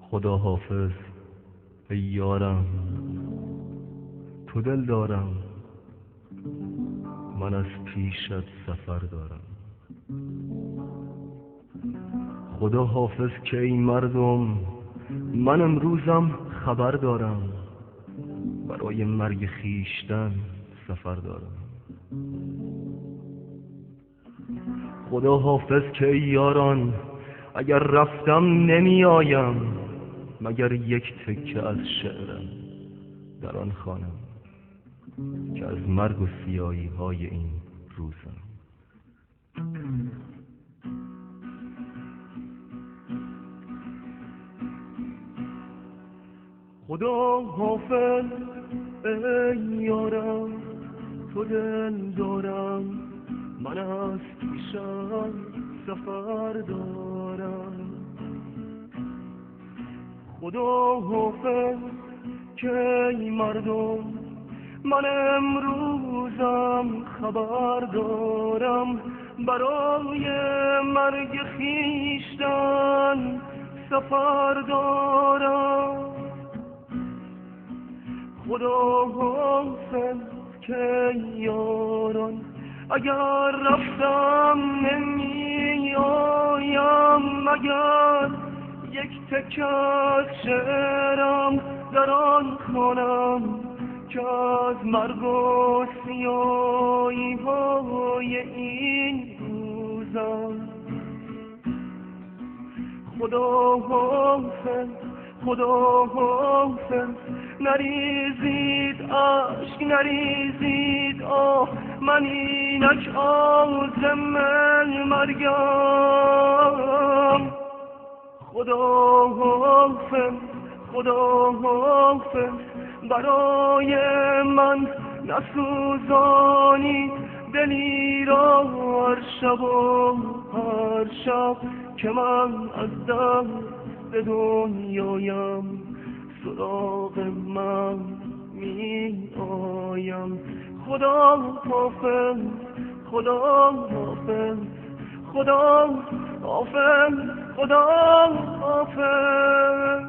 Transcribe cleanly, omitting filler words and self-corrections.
خدا حافظ ای یارم، تو دل دارم، من از پیشت سفر دارم. خدا حافظ که ای مردم، من امروزم خبر دارم، برای مرگ خیشتن سفر دارم. خدا حافظ که ای یاران، اگر رفتم نمی آیم، مگر یک تکه از شعرم در آن خوانم که از مرگ و سیاهی های این روزم. خدا حافظ ای یارم، تو دل دارم، من از پیشم سفر دارم. خدا حافظ که ای مردم، من امروزم خبر دارم، برای مرگ خیشتن سفر دارم. خدا حافظ که ای یاران، اگر رفتم نمی آیم، مگر یک تکه از شعرم در آن خوانم که از مرگ و سیاهی های این روزم. خدا حافظ، خدا حافظ، نریزید اشک، نریزید آه، من اینک عازم مرگم. خدا حافظ، خدا حافظ، برای من نسوزانی دلی را هر شب و هر شب که من از دست دنیایم سراغ من می آیم. خدا حافظ، خدا حافظ، خدا حافظ، خدا حافظ.